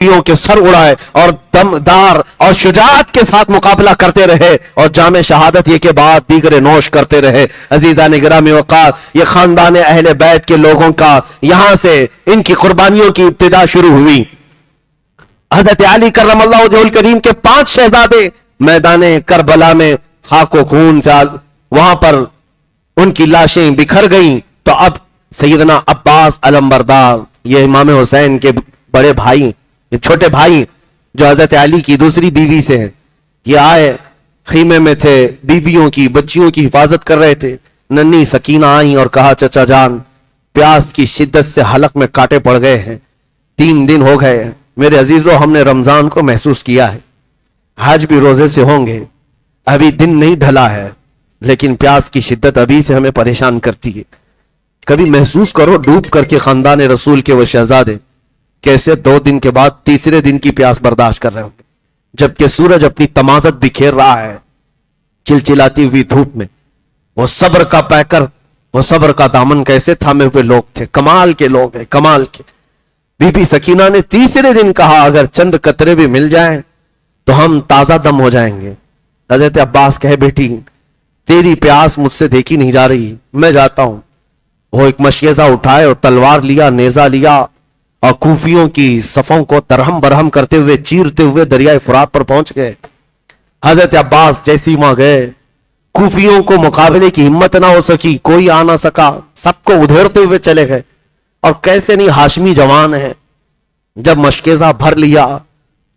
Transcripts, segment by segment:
کے سر اڑائے اور دمدار اور شجاعت کے ساتھ مقابلہ کرتے رہے اور جام شہادت یہ کے بعد دیگر نوش کرتے رہے. عزیزان گرامی وقار، یہ خاندان اہل بیت کے لوگوں کا یہاں سے ان کی قربانیوں کی ابتدا شروع ہوئی. حضرت علی کرم اللہ وجہہ الکریم کے 5 شہزادے میدان کربلا میں خاک و خون سے وہاں پر ان کی لاشیں بکھر گئیں. تو اب سیدنا عباس علمبردار، یہ امام حسین کے بڑے بھائی، یہ چھوٹے بھائی جو حضرت علی کی دوسری بیوی سے ہیں، یہ آئے، خیمے میں تھے، بیویوں کی بچیوں کی حفاظت کر رہے تھے. ننھی سکینہ آئیں اور کہا چچا جان پیاس کی شدت سے حلق میں کانٹے پڑ گئے ہیں، 3 دن ہو گئے ہیں میرے عزیزو، ہم نے رمضان کو محسوس کیا ہے، آج بھی روزے سے ہوں گے، ابھی دن نہیں ڈھلا ہے، لیکن پیاس کی شدت ابھی سے ہمیں پریشان کرتی ہے. کبھی محسوس کرو ڈوب کر کے خاندان رسول کے وہ شہزادے کیسے 2 دن کے بعد تیسرے دن کی پیاس برداشت کر رہے ہوں گے، جبکہ سورج اپنی تمازت بکھیر رہا ہے چلچلاتی ہوئی دھوپ میں. وہ صبر کا پیکر، وہ صبر کا دامن کیسے تھامے ہوئے لوگ تھے، کمال کے لوگ ہیں، کمال کے. بی بی سکینہ نے تیسرے دن کہا اگر چند قطرے بھی مل جائیں تو ہم تازہ دم ہو جائیں گے. حضرت عباس کہے بیٹی تیری پیاس مجھ سے دیکھی نہیں جا رہی، میں جاتا ہوں. وہ ایک مشیزہ اٹھائے اور تلوار لیا، نیزہ لیا اور کوفیوں کی صفوں کو درہم برہم کرتے ہوئے چیرتے ہوئے دریائے فرات پر پہنچ گئے. حضرت عباس جیسی وہاں گئے، کوفیوں کو مقابلے کی ہمت نہ ہو سکی، کوئی آ نہ سکا، سب کو ادھیڑتے ہوئے چلے گئے. اور کیسے نہیں ہاشمی جوان ہے، جب مشکیزہ بھر لیا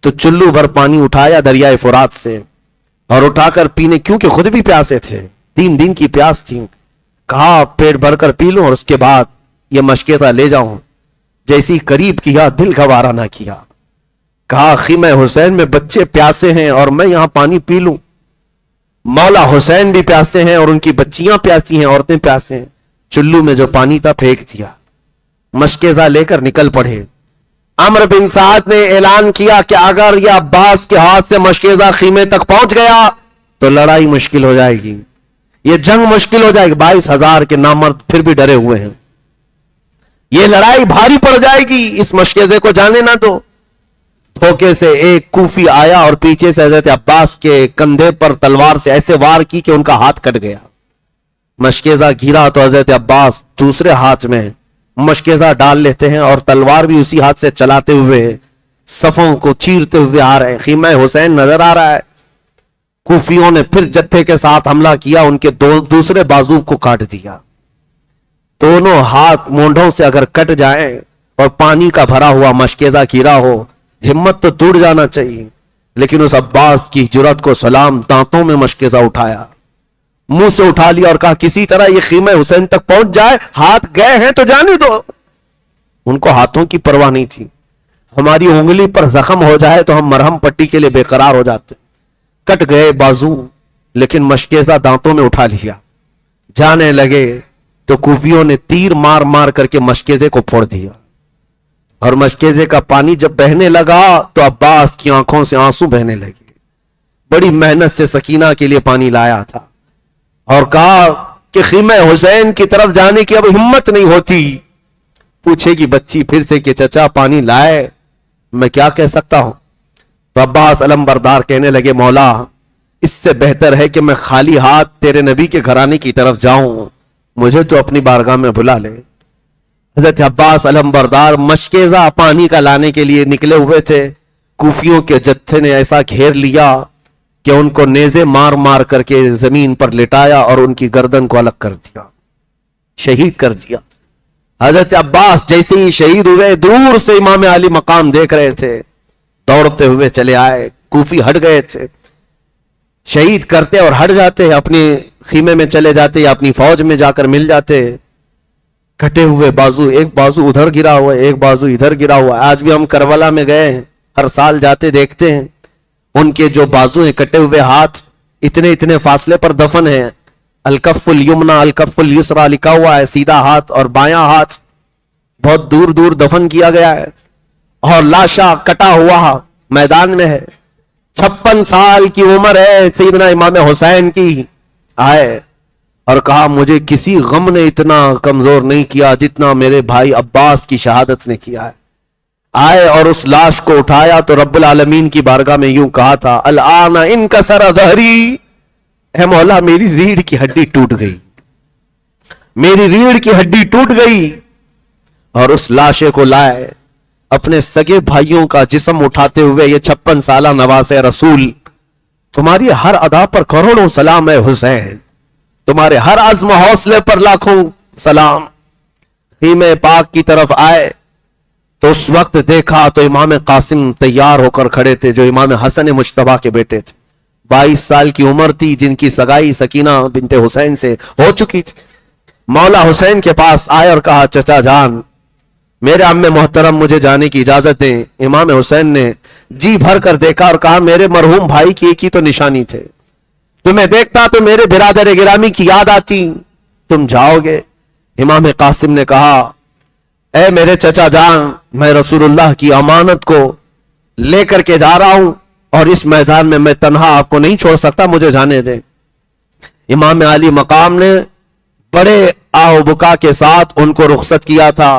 تو چلو بھر پانی اٹھایا دریائے فرات سے اور اٹھا کر پینے، کیونکہ خود بھی پیاسے تھے، 3 دن کی پیاس تھی. کہا پیٹ بھر کر پی لوں اور اس کے بعد یہ مشکیزہ لے جاؤں. جیسی قریب کیا دل گوارا نہ کیا. کہا خیمہ حسین میں بچے پیاسے ہیں اور میں یہاں پانی پی لوں، مولا حسین بھی پیاسے ہیں اور ان کی بچیاں پیاسی ہیں، عورتیں پیاسے ہیں. چلو میں جو پانی تھا پھینک دیا، مشکیزہ لے کر نکل پڑے. عمرو بن سعد نے اعلان کیا کہ اگر یہ عباس کے ہاتھ سے مشکیزہ خیمے تک پہنچ گیا تو لڑائی مشکل ہو جائے گی، یہ جنگ مشکل ہو جائے گی. 22,000 کے نامرد پھر بھی ڈرے ہوئے ہیں، یہ لڑائی بھاری پڑ جائے گی، اس مشکیزے کو جانے نہ دو. دھوکے سے ایک کوفی آیا اور پیچھے سے حضرت عباس کے کندھے پر تلوار سے ایسے وار کی کہ ان کا ہاتھ کٹ گیا. مشکیزہ گرا تو حضرت عباس دوسرے ہاتھ میں مشکیزہ ڈال لیتے ہیں اور تلوار بھی اسی ہاتھ سے چلاتے ہوئے صفوں کو چیرتے ہوئے آ رہے ہیں. خیمہ حسین نظر آ رہا ہے. کوفیوں نے پھر جتھے کے ساتھ حملہ کیا، ان کے دوسرے بازو کو کاٹ دیا. دونوں ہاتھ مونڈھوں سے اگر کٹ جائیں اور پانی کا بھرا ہوا مشکیزہ گرا ہو، ہمت تو ٹوٹ جانا چاہیے، لیکن اس عباس کی جرات کو سلام. دانتوں میں مشکیزہ اٹھایا، منہ سے اٹھا لیا اور کہا کسی طرح یہ خیمہ حسین تک پہنچ جائے، ہاتھ گئے ہیں تو جانے دو. ان کو ہاتھوں کی پرواہ نہیں تھی. ہماری انگلی پر زخم ہو جائے تو ہم مرہم پٹی کے لیے بے قرار ہو جاتے. کٹ گئے بازو، لیکن مشکیزہ دانتوں میں اٹھا لیا. جانے لگے تو کوفیوں نے تیر مار مار کر کے مشکیزے کو پھوڑ دیا، اور مشکیزے کا پانی جب بہنے لگا تو عباس کی آنکھوں سے آنسو بہنے لگے. بڑی محنت سے سکینہ کے لیے پانی لایا تھا اور کہا کہ خیمہ حسین کی طرف جانے کی اب ہمت نہیں ہوتی. پوچھے گی بچی پھر سے کہ چچا پانی لائے، میں کیا کہہ سکتا ہوں. تو عباس علمبردار کہنے لگے مولا اس سے بہتر ہے کہ میں خالی ہاتھ تیرے نبی کے گھرانے کی طرف جاؤں، مجھے تو اپنی بارگاہ میں بلا لے. حضرت عباس علمبردار مشکیزہ پانی کا لانے کے لیے نکلے ہوئے تھے. کوفیوں کے جتھے نے ایسا گھیر لیا کہ ان کو نیزے مار مار کر کے زمین پر لٹایا اور ان کی گردن کو الگ کر دیا، شہید کر دیا. حضرت عباس جیسے ہی شہید ہوئے، دور سے امام علی مقام دیکھ رہے تھے، دوڑتے ہوئے چلے آئے. کوفی ہٹ گئے تھے، شہید کرتے اور ہٹ جاتے، اپنے خیمے میں چلے جاتے یا اپنی فوج میں جا کر مل جاتے. کٹے ہوئے بازو، ایک بازو ادھر گرا ہوا، ایک بازو ادھر گرا ہوا. آج بھی ہم کربلا میں گئے ہیں، ہر سال جاتے دیکھتے ہیں، ان کے جو بازو ہیں، کٹے ہوئے ہاتھ اتنے فاصلے پر دفن ہیں. الکف الیمنا الکف الیسرا لکھا ہوا ہے، سیدھا ہاتھ اور بایاں ہاتھ بہت دور دور دفن کیا گیا ہے، اور لاشا کٹا ہوا میدان میں ہے. 56 سال کی عمر ہے سیدنا امام حسین کی. آئے اور کہا مجھے کسی غم نے اتنا کمزور نہیں کیا جتنا میرے بھائی عباس کی شہادت نے کیا ہے. آئے اور اس لاش کو اٹھایا تو رب العالمین کی بارگاہ میں یوں کہا تھا الآن انکسر ظہری، اے مولا میری ریڑھ کی ہڈی ٹوٹ گئی، میری ریڑھ کی ہڈی ٹوٹ گئی۔ اور اس لاشے کو لائے، اپنے سگے بھائیوں کا جسم اٹھاتے ہوئے یہ 56 سالہ نواز رسول، تمہاری ہر ادا پر کروڑوں سلام ہے حسین، تمہارے ہر عزم و حوصلے پر لاکھوں سلام۔ خیمے پاک کی طرف آئے تو اس وقت دیکھا تو امام قاسم تیار ہو کر کھڑے تھے، جو امام حسن مجتبیٰ کے بیٹے تھے، 22 سال کی عمر تھی، جن کی سگائی سکینہ بنت حسین سے ہو چکی تھی۔ مولا حسین کے پاس آئے اور کہا چچا جان، میرے عم محترم مجھے جانے کی اجازت دیں۔ امام حسین نے جی بھر کر دیکھا اور کہا میرے مرحوم بھائی کی ایک ہی تو نشانی تھے، تمہیں دیکھتا تو میرے برادر گرامی کی یاد آتی، تم جاؤ گے؟ امام قاسم نے کہا اے میرے چچا جان، میں رسول اللہ کی امانت کو لے کر کے جا رہا ہوں اور اس میدان میں میں تنہا آپ کو نہیں چھوڑ سکتا، مجھے جانے دیں۔ امام علی مقام نے بڑے آہ و بکا کے ساتھ ان کو رخصت کیا تھا۔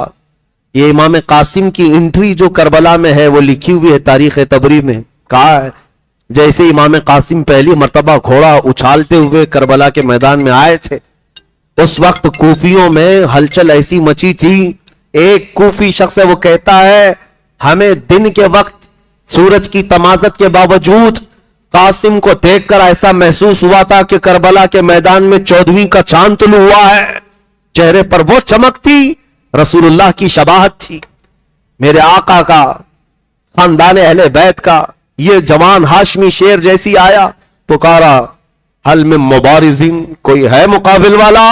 یہ امام قاسم کی انٹری جو کربلا میں ہے وہ لکھی ہوئی ہے تاریخ تبری میں، کہا ہے جیسے امام قاسم پہلی مرتبہ گھوڑا اچھالتے ہوئے کربلا کے میدان میں آئے تھے، اس وقت کوفیوں میں ہلچل ایسی مچی تھی، ایک کوفی شخص ہے وہ کہتا ہے ہمیں دن کے وقت سورج کی تمازت کے باوجود قاسم کو دیکھ کر ایسا محسوس ہوا تھا کہ کربلا کے میدان میں 14ویں کا چاند طلوع ہوا ہے، چہرے پر وہ چمک تھی، رسول اللہ کی شباہت تھی، میرے آقا کا، خاندان اہل بیت کا یہ جوان ہاشمی شیر جیسی آیا، پکارا حل میں مبارزین، کوئی ہے مقابل والا؟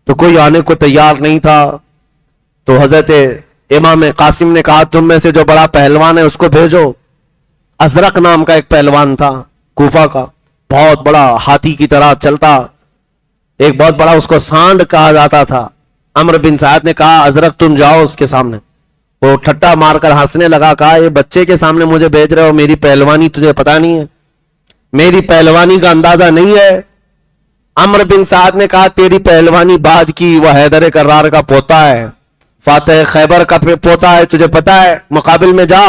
تو کوئی آنے کو تیار نہیں تھا۔ تو حضرت امام قاسم نے کہا تم میں سے جو بڑا پہلوان ہے اس کو بھیجو۔ ازرق نام کا ایک پہلوان تھا کوفہ کا، بہت بڑا ہاتھی کی طرح چلتا، ایک بہت بڑا اس کو سانڈ کہا جاتا تھا۔ عمرو بن سعد نے کہا ازرق تم جاؤ اس کے سامنے، وہ ٹھٹا مار کر ہنسنے لگا، کہا یہ بچے کے سامنے مجھے بھیج رہے ہو، میری پہلوانی تجھے پتا نہیں ہے، میری پہلوانی کا اندازہ نہیں ہے۔ عمرو بن سعد نے کہا تیری پہلوانی بعد کی، وہ حیدر کرار کا پوتا ہے، فاتح خیبر کا پوتا ہے، تجھے پتا ہے، مقابل میں جا۔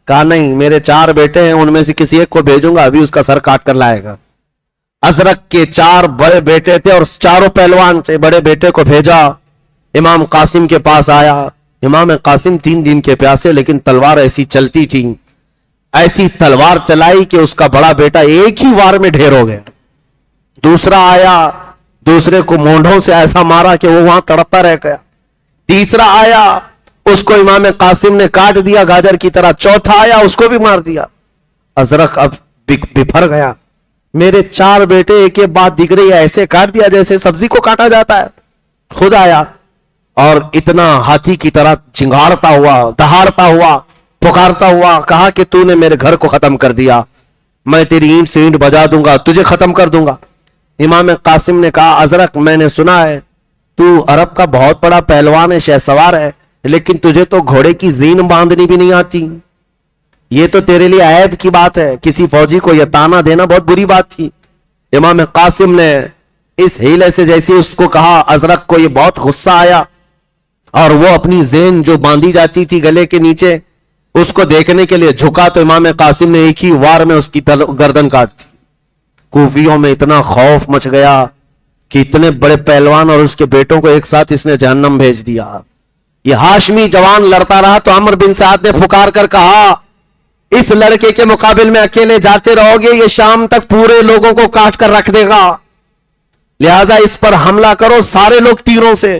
کہا نہیں، میرے 4 بیٹے ہیں، ان میں سے کسی ایک کو بھیجوں گا، ابھی اس کا سر کاٹ کر لائے گا۔ ازرق کے 4 بڑے بیٹے تھے اور 4 پہلوان تھے، بڑے بیٹے کو بھیجا، امام قاسم کے پاس آیا۔ امام قاسم 3 دن کے پیاسے، لیکن تلوار ایسی چلتی تھی، ایسی تلوار چلائی کہ اس کا بڑا بیٹا ایک ہی وار میں ڈھیر ہو گیا۔ دوسرا آیا، دوسرے کو مونڈھوں سے ایسا مارا کہ وہ وہاں تڑپتا رہ گیا۔ تیسرا آیا، اس کو امام قاسم نے کاٹ دیا گاجر کی طرح۔ چوتھا آیا، اس کو بھی مار دیا۔ ازرق اب بفر گیا، میرے 4 بیٹے ایک ایک بات دکھ رہی ہے، ایسے کاٹ دیا جیسے سبزی کو کاٹا جاتا ہے۔ خود آیا اور اتنا ہاتھی کی طرح چنگاڑتا ہوا، دہاڑتا ہوا، پکارتا ہوا، کہا کہ تو نے میرے گھر کو ختم کر دیا، میں تیری اینٹ سے اینٹ بجا دوں گا، تجھے ختم کر دوں گا۔ امام قاسم نے کہا ازرق میں نے سنا ہے تو عرب کا بہت بڑا پہلوان ہے، شہ سوار ہے، لیکن تجھے تو گھوڑے کی زین باندھنی بھی نہیں آتی، یہ تو تیرے لیے عیب کی بات ہے، کسی فوجی کو یہ تانا دینا بہت بری بات تھی۔ امام قاسم نے اس ہیلے سے جیسے اس کو کہا، ازرق کو یہ بہت غصہ آیا اور وہ اپنی زین جو باندھی جاتی تھی گلے کے نیچے اس کو دیکھنے کے لیے جھکا تو امام قاسم نے ایک ہی وار میں اس کی گردن کاٹ دی۔ کوفیوں میں اتنا خوف مچ گیا کہ اتنے بڑے پہلوان اور اس کے بیٹوں کو ایک ساتھ اس نے جہنم بھیج دیا۔ یہ ہاشمی جوان لڑتا رہا تو عمرو بن سعد نے پکار کر کہا اس لڑکے کے مقابل میں اکیلے جاتے رہو گے، یہ شام تک پورے لوگوں کو کاٹ کر رکھ دے گا، لہذا اس پر حملہ کرو۔ سارے لوگ تیروں سے،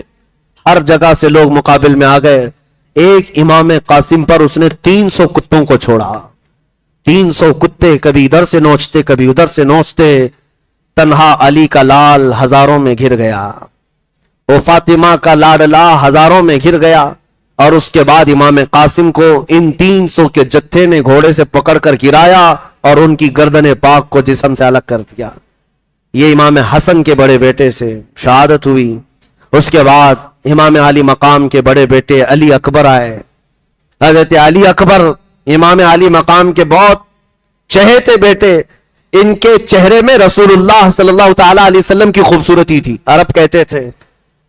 ہر جگہ سے لوگ مقابل میں آ گئے۔ ایک امام قاسم پر اس نے 300 کتوں کو چھوڑا، 300 کتے کبھی ادھر سے نوچتے کبھی ادھر سے نوچتے، تنہا علی کا لال ہزاروں میں گھر گیا، وہ فاطمہ کا لاڈلا ہزاروں میں گھر گیا، اور اس کے بعد امام قاسم کو ان 300 کے جتھے نے گھوڑے سے پکڑ کر گرایا اور ان کی گردن پاک کو جسم سے الگ کر دیا۔ یہ امام حسن کے بڑے بیٹے سے شہادت ہوئی۔ اس کے بعد امام علی مقام کے بڑے بیٹے علی اکبر آئے۔ حضرت علی اکبر امام علی مقام کے بہت چہیتے بیٹے، ان کے چہرے میں رسول اللہ صلی اللہ تعالی علیہ وسلم کی خوبصورتی تھی، عرب کہتے تھے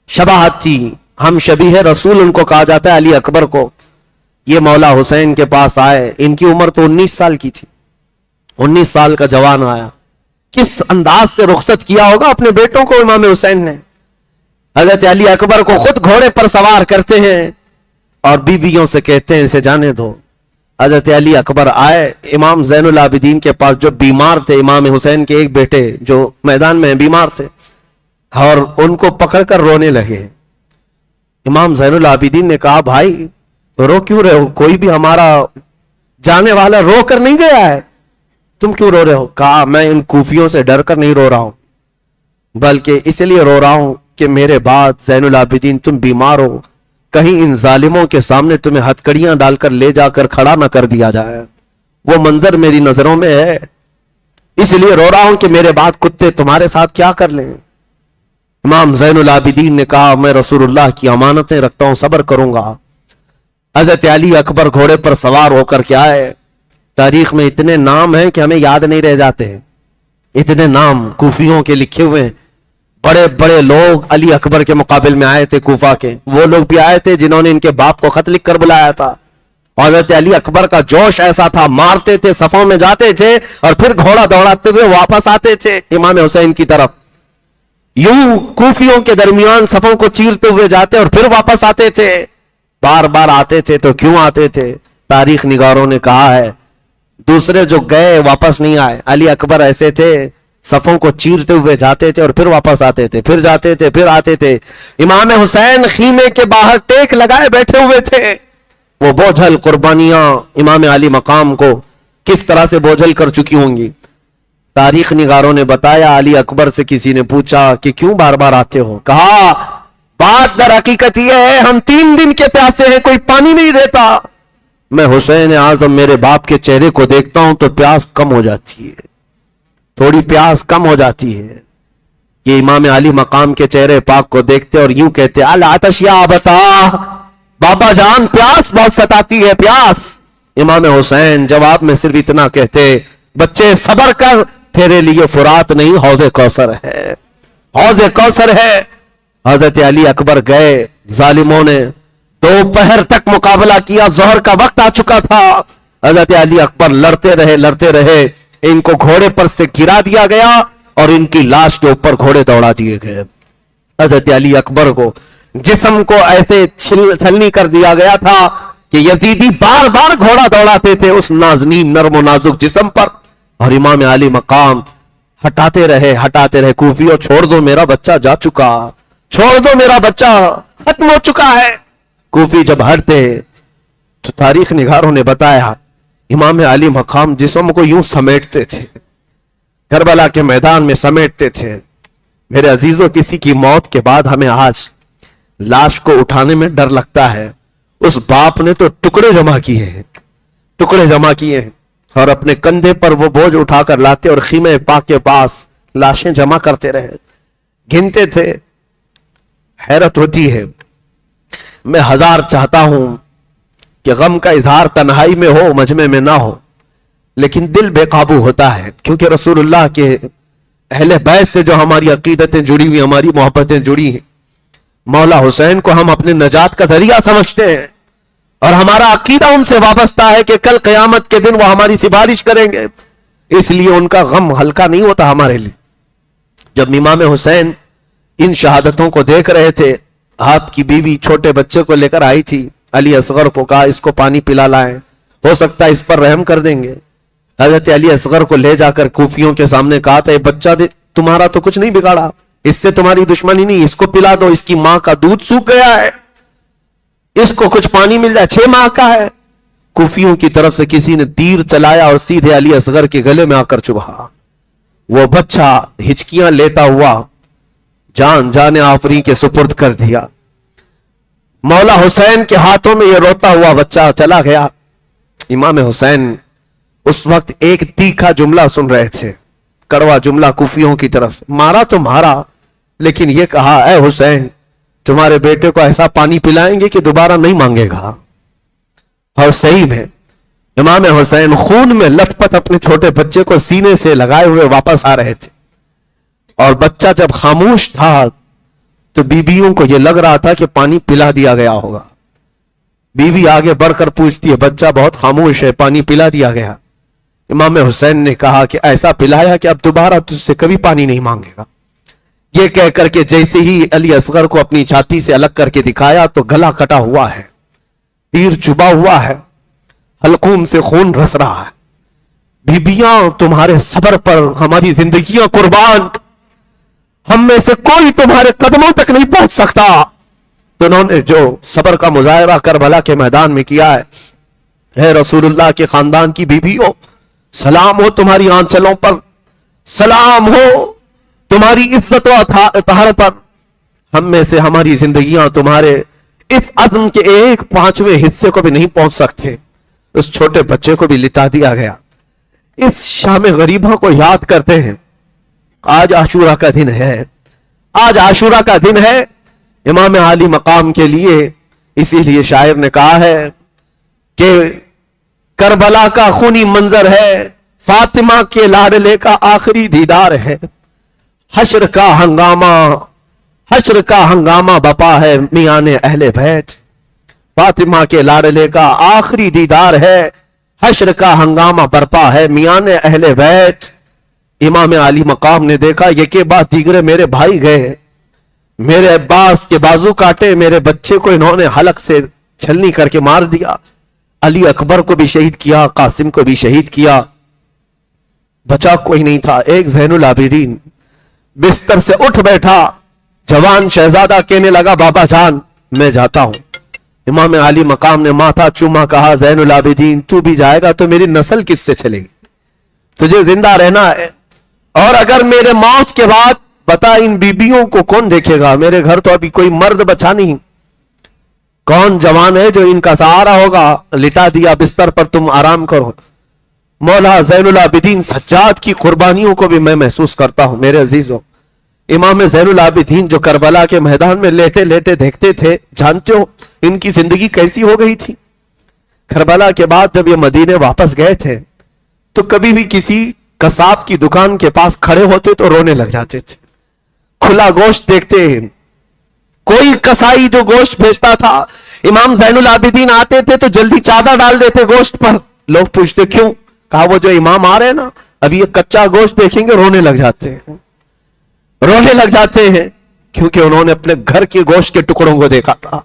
شباہت تھی، ہم شبیہ رسول ان کو کہا جاتا ہے علی اکبر کو۔ یہ مولا حسین کے پاس آئے. ان کی عمر تو 19 سال کی تھی. 19 سال کا جوان آیا. کس انداز سے رخصت کیا ہوگا اپنے بیٹوں کو امام حسین نے. حضرت علی اکبر کو خود گھوڑے پر سوار کرتے ہیں اور بیویوں سے کہتے ہیں اسے جانے دو. حضرت علی اکبر آئے امام زین العابدین کے پاس جو بیمار تھے, امام حسین کے ایک بیٹے جو میدان میں بیمار تھے, اور ان کو پکڑ کر رونے لگے. امام زین العابدین نے کہا بھائی رو کیوں رہے ہو؟ کوئی بھی ہمارا جانے والا رو کر نہیں گیا ہے, تم کیوں رو رہے ہو؟ کہا میں ان کوفیوں سے ڈر کر نہیں رو رہا ہوں, بلکہ اس لیے رو رہا ہوں کہ میرے بعد زین العابدین تم بیمار ہو, کہیں ان ظالموں کے سامنے تمہیں ہتکڑیاں ڈال کر لے جا کر کھڑا نہ کر دیا جائے. وہ منظر میری نظروں میں ہے, اس لیے رو رہا ہوں کہ میرے بعد کتے تمہارے ساتھ کیا کر لیں. امام زین العابدین نے کہا میں رسول اللہ کی امانتیں رکھتا ہوں, صبر کروں گا. حضرت علی اکبر گھوڑے پر سوار ہو کر کیا ہے, تاریخ میں اتنے نام ہیں کہ ہمیں یاد نہیں رہ جاتے. اتنے نام کوفیوں کے لکھے ہوئے ہیں. بڑے بڑے لوگ علی اکبر کے مقابل میں آئے تھے کوفہ کے. وہ لوگ بھی آئے تھے جنہوں نے ان کے باپ کو خط لکھ کر بلایا تھا. حضرت علی اکبر کا جوش ایسا تھا, مارتے تھے, صفوں میں جاتے تھے اور پھر گھوڑا دوڑاتے ہوئے واپس آتے تھے امام حسین کی طرف. یوں کوفیوں کے درمیان صفوں کو چیرتے ہوئے جاتے اور پھر واپس آتے تھے. بار بار آتے تھے تو کیوں آتے تھے؟ تاریخ نگاروں نے کہا ہے دوسرے جو گئے واپس نہیں آئے. علی اکبر ایسے تھے, صفوں کو چیرتے ہوئے جاتے تھے اور پھر واپس آتے تھے, پھر جاتے تھے, پھر آتے تھے. امام حسین خیمے کے باہر ٹیک لگائے بیٹھے ہوئے تھے. وہ بوجھل قربانیاں امام علی مقام کو کس طرح سے بوجھل کر چکی ہوں گی. تاریخ نگاروں نے بتایا علی اکبر سے کسی نے پوچھا کہ کیوں بار بار آتے ہو؟ کہا بات در حقیقت یہ ہے ہم 3 دن کے پیاسے ہیں, کوئی پانی نہیں دیتا. میں حسین اعظم میرے باپ کے چہرے کو دیکھتا ہوں تو پیاس کم ہو جاتی ہے, تھوڑی پیاس کم ہو جاتی ہے. یہ امام علی مقام کے چہرے پاک کو دیکھتے اور یوں کہتے العطش یا ابتا, بابا جان پیاس بہت ستاتی ہے پیاس. امام حسین جواب میں صرف اتنا کہتے بچے صبر کر, تیرے لیے فرات نہیں حوض کوثر ہے, حوض کوثر ہے. حضرت علی اکبر گئے, ظالموں نے دوپہر تک مقابلہ کیا, ظہر کا وقت آ چکا تھا. حضرت علی اکبر لڑتے رہے, ان کو گھوڑے پر سے گرا دیا گیا اور ان کی لاش کے اوپر گھوڑے دوڑا دیے گئے. حضرت علی اکبر کو جسم کو ایسے چھلنی کر دیا گیا تھا کہ یزیدی بار بار گھوڑا دوڑاتے تھے اس نازنین نرم و نازک جسم پر. اور امام علی مقام ہٹاتے رہے کوفیوں چھوڑ دو میرا بچہ جا چکا, چھوڑ دو میرا بچہ ختم ہو چکا ہے. کوفی جب ہٹتے تو تاریخ نگاروں نے بتایا امام علی مقام جسم کو یوں سمیٹتے تھے, کربلا کے میدان میں سمیٹتے تھے. میرے عزیزوں کسی کی موت کے بعد ہمیں آج لاش کو اٹھانے میں ڈر لگتا ہے. اس باپ نے تو ٹکڑے جمع کیے ہیں اور اپنے کندھے پر وہ بوجھ اٹھا کر لاتے اور خیمہ پاک کے پاس لاشیں جمع کرتے رہے, گنتے تھے. حیرت ہوتی ہے. میں 1000 چاہتا ہوں کہ غم کا اظہار تنہائی میں ہو, مجمع میں نہ ہو, لیکن دل بے قابو ہوتا ہے کیونکہ رسول اللہ کے اہل بیت سے جو ہماری عقیدتیں جڑی ہوئی, ہماری محبتیں جڑی ہیں, مولا حسین کو ہم اپنے نجات کا ذریعہ سمجھتے ہیں اور ہمارا عقیدہ ان سے وابستہ ہے کہ کل قیامت کے دن وہ ہماری سفارش کریں گے. اس لیے ان کا غم ہلکا نہیں ہوتا ہمارے لیے. جب امام حسین ان شہادتوں کو دیکھ رہے تھے, آپ کی بیوی چھوٹے بچے کو لے کر آئی تھی, علی اصغر کو کہا اس کو پانی پلا لائیں, ہو سکتا ہے اس پر رحم کر دیں گے. حضرت علی اصغر کو لے جا کر کوفیوں کے سامنے کہا تھا بچہ تمہارا تو کچھ نہیں بگاڑا, اس سے تمہاری دشمنی نہیں, اس کو پلا دو, اس کی ماں کا دودھ سوکھ گیا ہے, اس کو کچھ پانی مل جائے, 6 ماہ کا ہے. کوفیوں کی طرف سے کسی نے تیر چلایا اور سیدھے علی اصغر کے گلے میں آ کر چبھا. وہ بچہ ہچکیاں لیتا ہوا جان آفریں کے سپرد کر دیا. مولا حسین کے ہاتھوں میں یہ روتا ہوا بچہ چلا گیا. امام حسین اس وقت ایک تیکھا جملہ سن رہے تھے, کڑوا جملہ کوفیوں کی طرف سے. مارا تو مارا, لیکن یہ کہا اے حسین تمہارے بیٹے کو ایسا پانی پلائیں گے کہ دوبارہ نہیں مانگے گا. اور صحیح میں امام حسین خون میں لت پت اپنے چھوٹے بچے کو سینے سے لگائے ہوئے واپس آ رہے تھے, اور بچہ جب خاموش تھا تو بیویوں کو یہ لگ رہا تھا کہ پانی پلا دیا گیا ہوگا. بیوی آگے بڑھ کر پوچھتی ہے بچہ بہت خاموش ہے، پانی پلا دیا گیا؟ امام حسین نے کہا کہ ایسا پلایا کہ اب دوبارہ تجھ سے کبھی پانی نہیں مانگے گا۔ یہ کہہ کر کے جیسے ہی علی اصغر کو اپنی چھاتی سے الگ کر کے دکھایا تو گلا کٹا ہوا ہے، تیر چبا ہوا ہے، حلقوم سے خون رس رہا ہے۔ بیبیاں تمہارے صبر پر ہماری زندگیاں قربان، ہم میں سے کوئی تمہارے قدموں تک نہیں پہنچ سکتا۔ تو انہوں نے جو صبر کا مظاہرہ کربلا کے میدان میں کیا ہے، اے رسول اللہ کے خاندان کی بیویوں، سلام ہو تمہاری آنچلوں پر، سلام ہو تمہاری عزت و اطہار پر۔ ہم میں سے ہماری زندگیاں تمہارے اس عزم کے 1/5 حصے کو بھی نہیں پہنچ سکتے۔ اس چھوٹے بچے کو بھی لٹا دیا گیا۔ اس شام غریبہ کو یاد کرتے ہیں۔ آج عاشورہ کا دن ہے، آج عاشورہ کا دن ہے امام عالی مقام کے لیے۔ اسی لیے شاعر نے کہا ہے کہ کربلا کا خونی منظر ہے، فاطمہ کے لاڈلے کا آخری دیدار ہے، حشر کا ہنگامہ بپا ہے میان اہل بیت۔ فاطمہ کے لاڈلے کا آخری دیدار ہے، حشر کا ہنگامہ برپا ہے میان اہل بیت۔ امام علی مقام نے دیکھا یہ کے بعد دیگرے میرے بھائی گئے، میرے عباس کے بازو کاٹے، میرے بچے کو انہوں نے حلق سے چھلنی کر کے مار دیا، علی اکبر کو بھی شہید کیا، قاسم کو بھی شہید کیا، بچا کوئی نہیں تھا۔ ایک زین العابدین بستر سے اٹھ بیٹھا، جوان شہزادہ کہنے لگا بابا جان میں جاتا ہوں۔ امام علی مقام نے ماتھا چوما، کہا زین العابدین تو بھی جائے گا تو میری نسل کس سے چلے گی؟ تجھے زندہ رہنا ہے، اور اگر میرے موت کے بعد بتا ان بیبیوں کو کون دیکھے گا؟ میرے گھر تو ابھی کوئی مرد بچا نہیں، کون جوان ہے جو ان کا سہارا ہوگا؟ لٹا دیا بستر پر، تم آرام کرو۔ مولا زین العابدین سجاد کی قربانیوں کو بھی میں محسوس کرتا ہوں میرے عزیزوں۔ امام زین العابدین جو کربلا کے میدان میں لیٹے لیٹے دیکھتے تھے، جانتے ہو ان کی زندگی کیسی ہو گئی تھی؟ کربلا کے بعد جب یہ مدینے واپس گئے تھے تو کبھی بھی کسی قصاب کی دکان کے پاس کھڑے ہوتے تو رونے لگ جاتے تھے۔ کھلا گوشت دیکھتے، کوئی کسائی جو گوشت بیچتا تھا، امام زین العابدین آتے تھے تو جلدی چادر ڈال دیتے گوشت پر۔ لوگ پوچھتے کیوں؟ کہا وہ جو امام آ رہے ہیں نا، ابھی یہ کچا گوشت دیکھیں گے رونے لگ جاتے ہیں، رونے لگ جاتے ہیں، کیونکہ انہوں نے اپنے گھر کے گوشت کے ٹکڑوں کو دیکھا تھا۔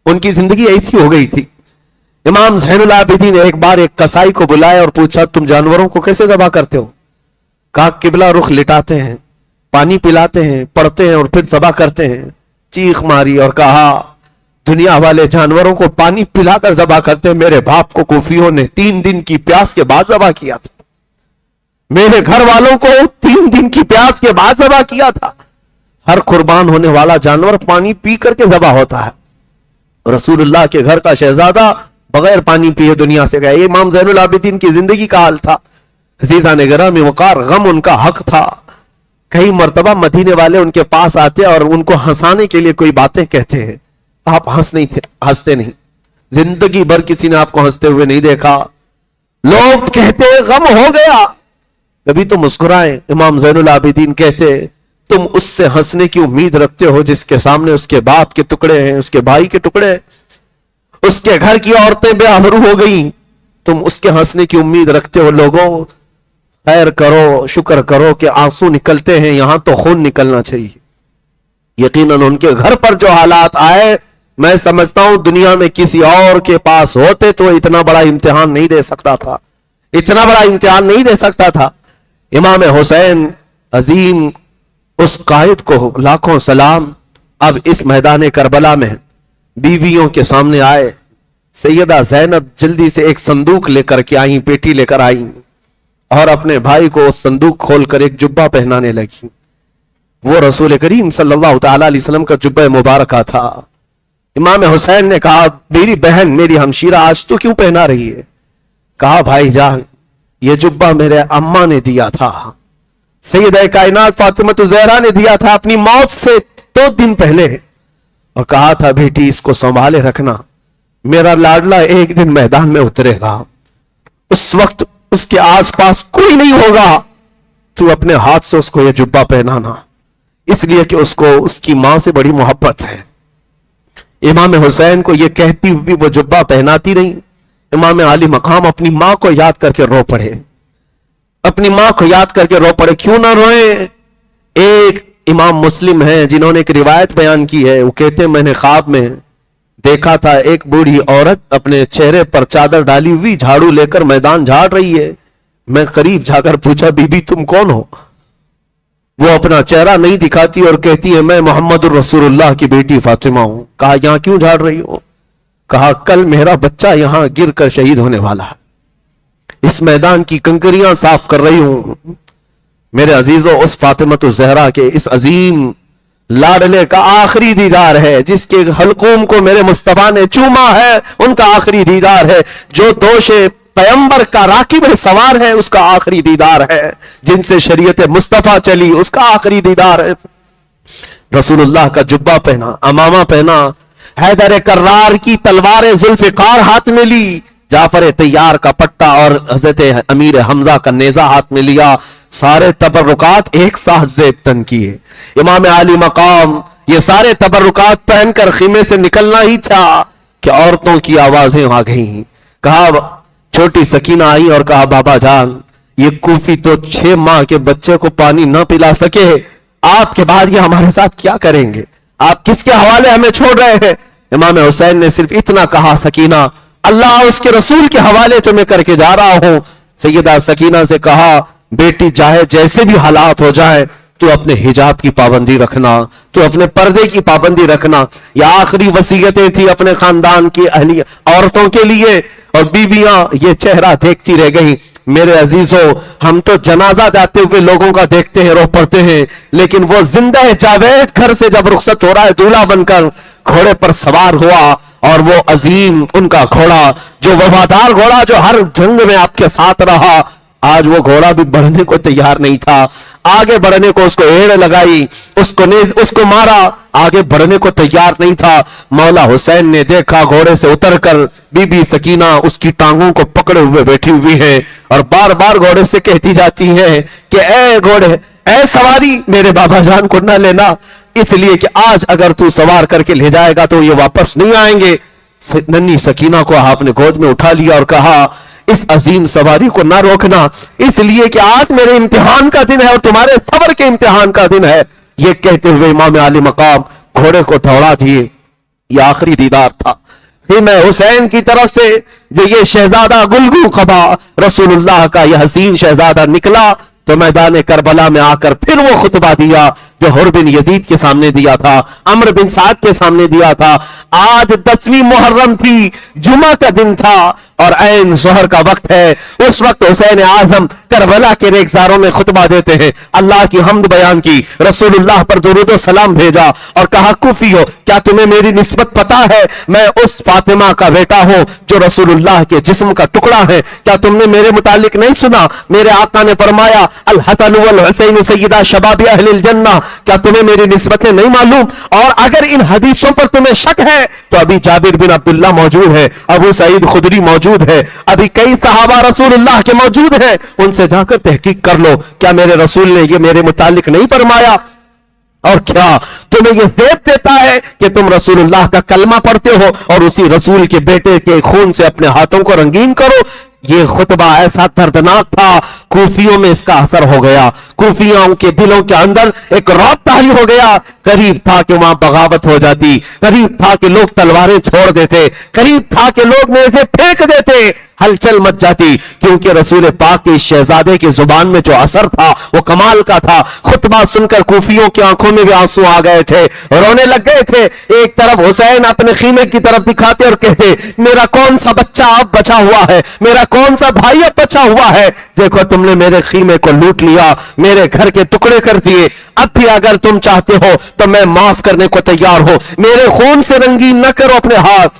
ان کی زندگی ایسی ہو گئی تھی۔ امام زین العابدین نے ایک بار ایک کسائی کو بلایا اور پوچھا تم جانوروں کو کیسے ذبح کرتے ہو؟ کہا قبلہ رخ لٹاتے ہیں، پانی پلاتے ہیں، پڑھتے ہیں اور پھر ذبح کرتے ہیں۔ چیخ ماری اور کہا دنیا والے جانوروں کو پانی پلا کر ذبح کرتے ہیں، میرے باپ کو کوفیوں نے 3 دن کی پیاس کے بعد ذبح کیا تھا، میرے گھر والوں کو 3 دن کی پیاس کے بعد ذبح کیا تھا۔ ہر قربان ہونے والا جانور پانی پی کر کے ذبح ہوتا ہے۔ رسول اللہ کے گھر کا شہزادہ بغیر پانی پیے دنیا سے گیا۔ یہ امام زین العابدین کی زندگی کا حال تھا۔ عزیزان گرامی وقار، غم ان کا حق تھا۔ کئی مرتبہ مدینے والے ان کے پاس آتے اور ان کو ہنسانے کے لیے کوئی باتیں کہتے ہیں، آپ ہنستے نہیں، زندگی بھر کسی نے آپ کو ہنستے ہوئے نہیں دیکھا۔ لوگ کہتے غم ہو گیا، کبھی تو مسکرائیں۔ امام زین العابدین کہتے تم اس سے ہنسنے کی امید رکھتے ہو جس کے سامنے اس کے باپ کے ٹکڑے ہیں، اس کے بھائی کے ٹکڑے، اس کے گھر کی عورتیں بے آبرو ہو گئیں، تم اس کے ہنسنے کی امید رکھتے ہو۔ لوگوں خیر کرو، شکر کرو کہ آنسو نکلتے ہیں، یہاں تو خون نکلنا چاہیے۔ یقیناً ان کے گھر پر جو حالات آئے، میں سمجھتا ہوں دنیا میں کسی اور کے پاس ہوتے تو اتنا بڑا امتحان نہیں دے سکتا تھا، اتنا بڑا امتحان نہیں دے سکتا تھا۔ امام حسین عظیم اس قائد کو لاکھوں سلام۔ اب اس میدان کربلا میں بیویوں کے سامنے آئے۔ سیدہ زینب جلدی سے ایک صندوق لے کر کے آئیں، پیٹی لے کر آئیں، اور اپنے بھائی کو اس صندوق کھول کر ایک جبہ پہنانے لگی۔ وہ رسول کریم صلی اللہ تعالی علیہ وسلم کا جبہ مبارکہ تھا۔ امام حسین نے کہا میری بہن، میری ہمشیرہ آج تو کیوں پہنا رہی ہے؟ کہا بھائی جان یہ جبہ میرے اماں نے دیا تھا، سیدہ کائنات فاطمہ الزہرا نے دیا تھا اپنی موت سے 2 دن پہلے، اور کہا تھا بیٹی اس کو سنبھالے رکھنا، میرا لاڈلا ایک دن میدان میں اترے گا، اس وقت اس کے آس پاس کوئی نہیں ہوگا، تو اپنے ہاتھ سے اس کو یہ جبہ پہنانا، اس لیے کہ اس کو اس کی ماں سے بڑی محبت ہے۔ امام حسین کو یہ کہتی ہوئی وہ جبہ پہناتی رہی. امام عالی مقام اپنی ماں کو یاد کر کے رو پڑے, اپنی ماں کو یاد کر کے رو پڑے. کیوں نہ روئیں؟ ایک امام مسلم ہیں جنہوں نے ایک روایت بیان کی ہے, وہ کہتے ہیں میں نے خواب میں دیکھا تھا ایک بوڑھی عورت اپنے چہرے پر چادر ڈالی ہوئی جھاڑو لے کر میدان جھاڑ رہی ہے. میں قریب جا کر پوچھا بی بی تم کون ہو؟ وہ اپنا چہرہ نہیں دکھاتی اور کہتی ہے میں محمد الرسول اللہ کی بیٹی فاطمہ ہوں. کہا یہاں کیوں جھاڑ رہی ہو؟ کہا کل میرا بچہ یہاں گر کر شہید ہونے والا ہے, اس میدان کی کنکریاں صاف کر رہی ہوں. میرے عزیزوں, اس فاطمۃ الزہرا کے اس عظیم لاڈلے کا آخری دیدار ہے, جس کے حلقوم کو میرے مصطفیٰ نے چوما ہے, ان کا آخری دیدار ہے. جو دوش پیمبر کا راکب میں سوار ہے اس کا آخری دیدار ہے, جن سے شریعت مصطفیٰ چلی اس کا آخری دیدار ہے. رسول اللہ کا جبہ پہنا, امامہ پہنا, حیدر کرار کی تلوار ذوالفقار ہاتھ میں لی, جعفر طیار کا پٹا اور حضرت امیر حمزہ کا نیزہ ہاتھ میں لیا. سارے تبرکات ایک ساتھ زیب تن کیے. امام عالی مقام یہ سارے تبرکات پہن کر خیمے سے نکلنا ہی تھا کہ عورتوں کی آوازیں آ گئیں. کہا چھوٹی سکینہ آئی اور کہا بابا جان یہ کوفی تو 6 ماہ کے بچے کو پانی نہ پلا سکے, آپ کے بعد یہ ہمارے ساتھ کیا کریں گے؟ آپ کس کے حوالے ہمیں چھوڑ رہے ہیں؟ امام حسین نے صرف اتنا کہا سکینہ اللہ اس کے رسول کے حوالے تمہیں کر کے جا رہا ہوں. سیدہ سکینہ سے کہا بیٹی چاہے جیسے بھی حالات ہو جائے تو اپنے حجاب کی پابندی رکھنا, تو اپنے پردے کی پابندی رکھنا. یہ آخری وصیتیں تھی اپنے خاندان کی اہلی عورتوں کے لیے, اور بیویاں یہ چہرہ دیکھتی رہ گئی. میرے عزیزوں, ہم تو جنازہ جاتے ہوئے لوگوں کا دیکھتے ہیں, رو پڑتے ہیں, لیکن وہ زندہ جاوید گھر سے جب رخصت ہو رہا ہے دولہا بن کر, گھوڑے پر سوار ہوا, اور وہ عظیم ان کا گھوڑا جو وفادار گھوڑا جو ہر جنگ میں آپ کے ساتھ رہا, آج وہ گھوڑا بھی بڑھنے کو تیار نہیں تھا. آگے بڑھنے کو اس کو ایڑ لگائی, اس کو مارا, آگے بڑھنے کو تیار نہیں تھا. مولا حسین نے دیکھا گھوڑے سے اتر کر بی بی سکینہ اس کی ٹانگوں کو پکڑے ہوئے بیٹھی ہوئی ہے, اور بار بار گھوڑے سے کہتی جاتی ہیں کہ اے گھوڑے, اے سواری میرے بابا جان کو نہ لینا, اس لیے کہ آج اگر تو سوار کر کے لے جائے گا تو یہ واپس نہیں آئیں گے. ننھی سکینہ کو آپ نے گود میں اٹھا لیا اور کہا اس عظیم سواری کو نہ روکنا, اس لیے کہ آج میرے امتحان کا دن ہے اور تمہارے صبر کے امتحان کا دن ہے. یہ کہتے ہوئے امام علی مقام گھوڑے کو دوڑا دیے. یہ آخری دیدار تھا میں حسین کی طرف سے, جو یہ شہزادہ گلگو قبا رسول اللہ کا یہ حسین شہزادہ نکلا تو میدان کربلا میں آ کر پھر وہ خطبہ دیا جو حر بن یزید کے سامنے دیا تھا, عمر بن سعد کے سامنے دیا تھا. آج 10ویں محرم تھی, جمعہ کا دن تھا اور عین ظہر کا وقت ہے. اس وقت حسین اعظم کربلا کے ریگزاروں میں خطبہ دیتے ہیں, اللہ کی حمد بیان کی, رسول اللہ پر درود و سلام بھیجا اور کہا کوفیو کیا تمہیں میری نسبت پتا ہے؟ میں اس فاطمہ کا بیٹا ہوں جو رسول اللہ کے جسم کا ٹکڑا ہے. کیا تم نے میرے متعلق نہیں سنا؟ میرے آقا نے فرمایا الحسن والحسین سیدہ شباب اہل الجنہ. کیا تمہیں میری نسبتیں نہیں معلوم؟ اور اگر ان حدیثوں پر تمہیں شک ہے تو ابھی جابر بن عبداللہ موجود ہے, ابو سعید خدری موجود ہے, ابھی کئی صحابہ رسول اللہ کے موجود ہیں, ان سے جا کر تحقیق کر لو. کیا میرے رسول نے یہ میرے متعلق نہیں فرمایا؟ اور کیا تمہیں یہ زیب دیتا ہے کہ تم رسول اللہ کا کلمہ پڑھتے ہو اور اسی رسول کے بیٹے کے خون سے اپنے ہاتھوں کو رنگین کرو؟ یہ خطبہ ایسا دردناک تھا, کوفیوں میں اس کا اثر ہو گیا, کوفیوں کے دلوں کے اندر ایک رعب طاری ہو گیا. قریب تھا کہ وہاں بغاوت ہو جاتی, قریب تھا کہ لوگ تلواریں چھوڑ دیتے, قریب تھا کہ لوگ نیزے پھینک دیتے, ہلچل مچ جاتی, کیونکہ رسول پاک کے شہزادے کی زبان میں جو اثر تھا وہ کمال کا تھا. خطبہ سن کر کوفیوں کی آنکھوں میں بھی آنسو آ گئے تھے, رونے لگ گئے تھے. ایک طرف حسین اپنے خیمے کی طرف دکھاتے اور کہتے میرا کون سا بچہ اب بچا ہوا ہے, میرا کون سا بھائی اب بچا ہوا ہے؟ دیکھو تم نے میرے خیمے کو لوٹ لیا, میرے گھر کے ٹکڑے کر دیے, اب بھی اگر تم چاہتے ہو تو میں معاف کرنے کو تیار ہوں, میرے خون سے رنگین نہ کرو اپنے ہاتھ.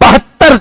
72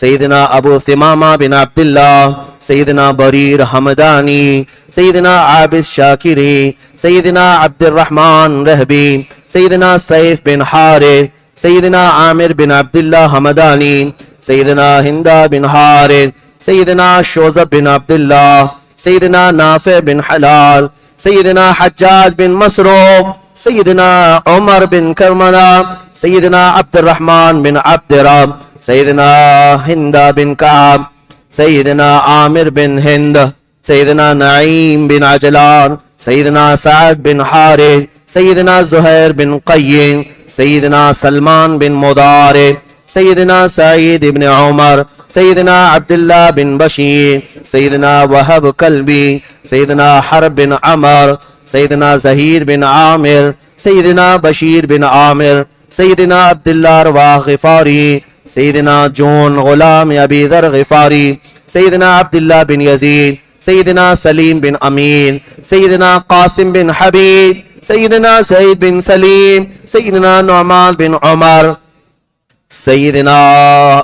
سیدنا ابو ثمامہ بن عبداللہ، سیدنا بریر حمدانی، سیدنا عابد شاکری، سیدنا عبد الرحمن رہبی، سیدنا سیف بن حارث، سیدنا عامر بن عبداللہ حمدانی، سیدنا ہندہ بن حارث، سیدنا شوزب بن عبداللہ، سیدنا نافع بن حلال، سیدنا حجاج بن مسروق، سیدنا عمر بن کرملہ، سیدنا عبد الرحمن بن عبد رب، سیدنا ہندہ بن کعب، سیدنا عامر بن ہند، سیدنا نعیم بن عجلان، سیدنا سعد بن حارث، سیدنا زہیر بن قیم، سیدنا سلمان بن مضارب، سیدنا سعید بن عمر، سیدنا عبداللہ بن بشیر، سیدنا وہب کلبی، سیدنا حرب بن عمر، سیدنا زہیر بن عامر، سیدنا بشیر بن عامر، سیدنا عبداللہ رواح غفاری، سیدنا جون غلام ابی ذر غفاری، سیدنا عبداللہ بن یزید، سیدنا سلیم بن امین، سیدنا قاسم بن حبیب، سیدنا سعید بن سلیم، سیدنا نعمان بن عمر، سیدنا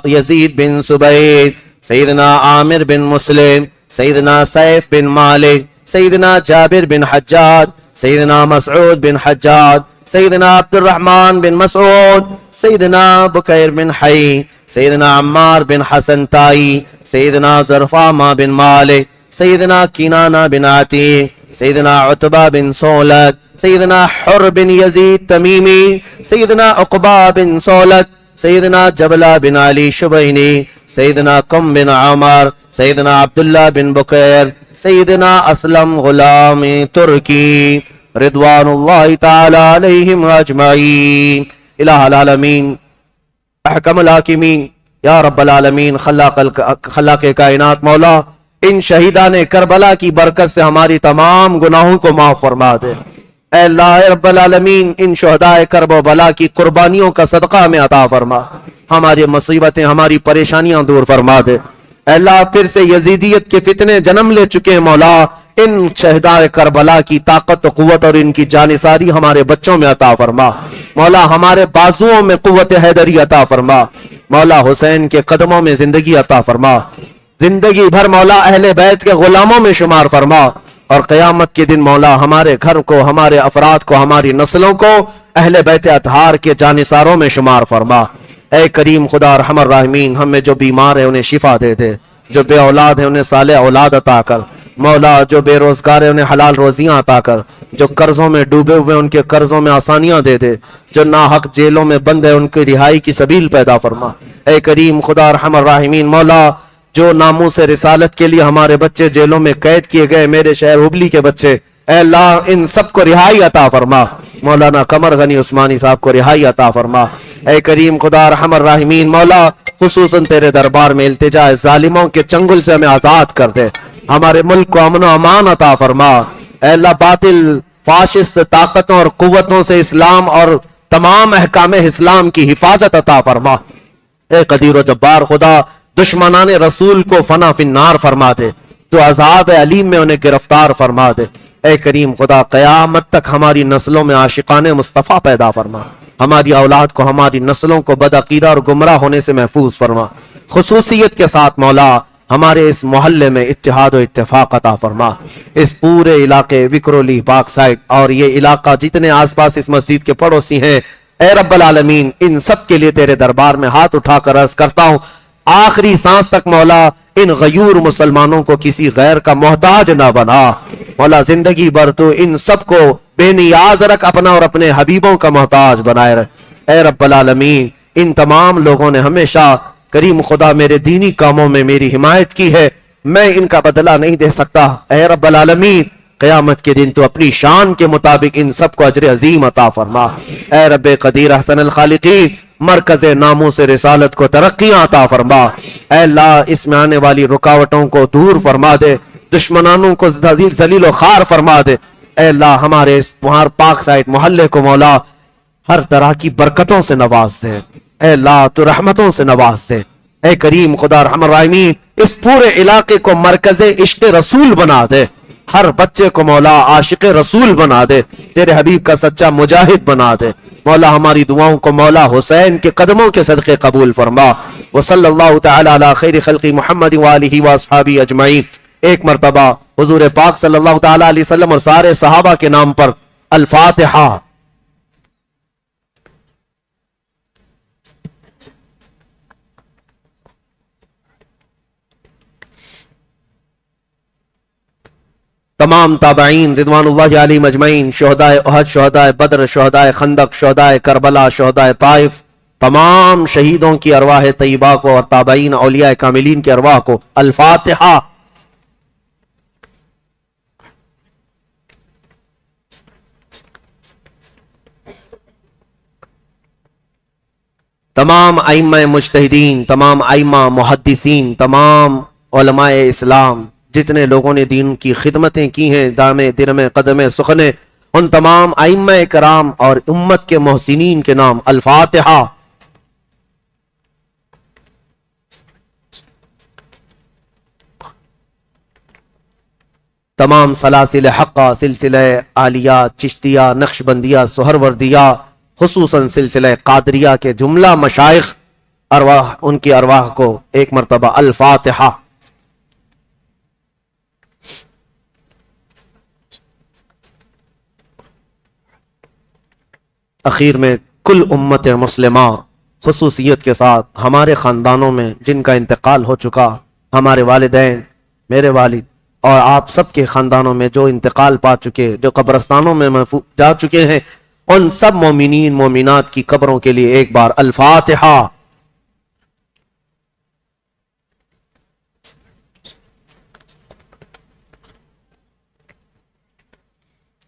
یزید بن سبید، سیدنا عامر بن مسلم، سیدنا سیف بن مالک، سیدنا جابر بن حجاج، سیدنا مسعود بن حجاج، سیدنا عبد الرحمن بن مسعود، سیدنا بکیر بن حی، سیدنا عمار بن حسن تائی، سیدنا زرفامہ بن مالک، سیدنا کنانہ بن عتیق، سیدنا عتبہ بن سولت، سیدنا حر بن یزید تمیمی، سیدنا عقبہ بن سولت، سیدنا جبلہ بن علی شبینی، سیدنا کم بن عمر، سیدنا عبداللہ بن بکیر، سیدنا اسلم غلام ترکی رضوان اللہ تعالی علیہم اجمعین۔ الہ العالمین، احکم الحاکمین، یا رب العالمین، خلاق کائنات مولا، ان شہیدان کربلا کی برکت سے ہماری تمام گناہوں کو معاف فرما دے۔ اے اللہ رب العالمین، ان شہداء کرب و بلا کی قربانیوں کا صدقہ ہمیں عطا فرما، ہماری مصیبتیں، ہماری پریشانیاں دور فرما دے۔ اے اللہ، پھر سے یزیدیت کے فتنے جنم لے چکے ہیں مولا، ان شہداء کربلا کی طاقت و قوت اور ان کی جانثاری ہمارے بچوں میں عطا فرما۔ مولا ہمارے بازوؤں میں قوت حیدری عطا فرما۔ مولا حسین کے قدموں میں زندگی عطا فرما، زندگی بھر مولا اہل بیت کے غلاموں میں شمار فرما، اور قیامت کے دن مولا ہمارے گھر کو، ہمارے افراد کو، ہماری نسلوں کو اہل بیت اطہار کے جانثاروں میں شمار فرما۔ اے کریم خدا ارحم الراحمین، ہم میں جو بیمار ہیں انہیں شفا دے دے، جو بے اولاد ہیں انہیں صالح اولاد عطا کر مولا، جو بے روزگار ہیں انہیں حلال روزیاں عطا کر، جو قرضوں میں ڈوبے ہوئے ان کے قرضوں میں آسانیاں دے دے، جو ناحق جیلوں میں بند ہے ان کی رہائی کی سبیل پیدا فرما۔ اے کریم خدا ارحم الراحمین، مولا جو ناموس رسالت کے لیے ہمارے بچے جیلوں میں قید کیے گئے، میرے شہر ہبلی کے بچے، اے اللہ ان سب کو رہائی عطا فرما۔ مولانا قمر غنی عثمانی صاحب کو رہائی عطا فرما۔ اے کریم خدا ارحم الراحمین، مولا خصوصاً تیرے دربار میں التجا ہے، ظالموں کے چنگل سے ہمیں آزاد کر دے، ہمارے ملک کو امن و امان عطا فرما۔ اے اللہ باطل فاشسٹ طاقتوں اور قوتوں سے اسلام اور تمام احکام اسلام کی حفاظت عطا فرما۔ اے قدیر و جبار خدا، دشمنان رسول کو فنا فی النار فرما دے، تو عذاب علیم میں انہیں گرفتار فرما دے۔ اے کریم خدا، قیامت تک ہماری نسلوں میں عاشقان مصطفیٰ پیدا فرما، ہماری اولاد کو، ہماری نسلوں کو بدعقیدہ اور گمراہ ہونے سے محفوظ فرما۔ خصوصیت کے ساتھ مولا ہمارے اس محلے میں اتحاد و اتفاق عطا فرما، اس پورے علاقے وکرولی پاک سائٹ اور یہ علاقہ جتنے آس پاس اس مسجد کے پڑوسی ہیں، اے رب العالمین ان سب کے لیے تیرے دربار میں ہاتھ اٹھا کر عرض کرتا ہوں، آخری سانس تک مولا ان غیور مسلمانوں کو کسی غیر کا محتاج نہ بنا۔ مولا زندگی بھر تو ان سب کو بے نیاز رکھ، اپنا اور اپنے حبیبوں کا محتاج بنائے رکھ۔ اے رب العالمین، ان تمام لوگوں نے ہمیشہ کریم خدا میرے دینی کاموں میں میری حمایت کی ہے، میں ان کا بدلہ نہیں دے سکتا۔ اے رب العالمین، قیامت کے دن تو اپنی شان کے مطابق ان سب کو اجر عظیم عطا فرما۔ اے رب قدیر احسن الخالقین، مرکز ناموس رسالت کو ترقیاں عطا فرما۔ اے اللہ اس میں آنے والی رکاوٹوں کو دور فرما دے، دشمنانوں کو ذلیل و خوار فرما دے۔ اے اللہ ہمارے اس پاک سائٹ محلے کو مولا ہر طرح کی برکتوں سے نواز دے، اے اللہ تو رحمتوں سے نواز دے۔ اے کریم خدا رحم الرحیمین، اس پورے علاقے کو مرکز عشق رسول بنا دے، ہر بچے کو مولا عاشق رسول بنا دے، تیرے حبیب کا سچا مجاہد بنا دے۔ مولا ہماری دعاؤں کو مولا حسین کے قدموں کے صدقے قبول فرما۔ وصلی اللہ تعالی علی خیر خلق محمد وآلہ واصحابہ اجمعین. ایک مرتبہ حضور پاک صلی اللہ تعالی علیہ وسلم اور سارے صحابہ کے نام پر الفاتحہ. تمام تابعین رضوان اللہ علیہم اجمعین، شہدائے احد، شہدائے بدر، شہدائے خندق، شہدائے کربلا، شہدائے طائف، تمام شہیدوں کی ارواح طیبہ کو اور تابعین اولیاء کاملین کی ارواح کو الفاتحہ. تمام ائمہ مجتہدین، تمام ائمہ محدثین، تمام علماء اسلام جتنے لوگوں نے دین کی خدمتیں کی ہیں دامے درمے قدمے سخنے، ان تمام ائمہ کرام اور امت کے محسنین کے نام الفاتحہ. تمام سلاسل حقہ، سلسلہ عالیہ، چشتیہ، نقشبندیہ، سہروردیہ، خصوصاً سلسلہ قادریہ کے جملہ مشائخ ارواح، ان کی ارواح کو ایک مرتبہ الفاتحہ. اخیر میں کل امت مسلمہ خصوصیت کے ساتھ ہمارے خاندانوں میں جن کا انتقال ہو چکا، ہمارے والدین، میرے والد اور آپ سب کے خاندانوں میں جو انتقال پا چکے، جو قبرستانوں میں جا چکے ہیں، ان سب مومنین مومنات کی قبروں کے لیے ایک بار الفاتحہ.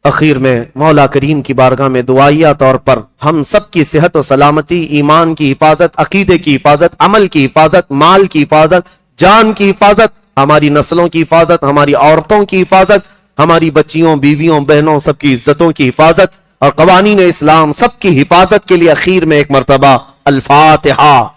اخیر میں مولا کریم کی بارگاہ میں دعائیہ طور پر ہم سب کی صحت و سلامتی، ایمان کی حفاظت، عقیدے کی حفاظت، عمل کی حفاظت، مال کی حفاظت، جان کی حفاظت، ہماری نسلوں کی حفاظت، ہماری عورتوں کی حفاظت، ہماری بچیوں، بیویوں، بہنوں سب کی عزتوں کی حفاظت اور قوانین اسلام سب کی حفاظت کے لیے اخیر میں ایک مرتبہ الفاتحہ.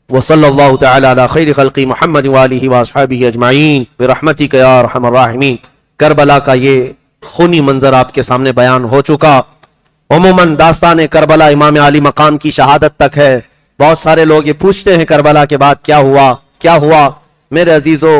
وصلی اللہ تعالی علی خیر خلق محمد وآلہ واصحابہ اجمعین برحمتک یا ارحم الراحمین. کربلا کا یہ خونی منظر آپ کے سامنے بیان ہو چکا. عموماً داستان کربلا امام علی مقام کی شہادت تک ہے. بہت سارے لوگ یہ پوچھتے ہیں کربلا کے بعد کیا ہوا کیا ہوا. میرے عزیزو،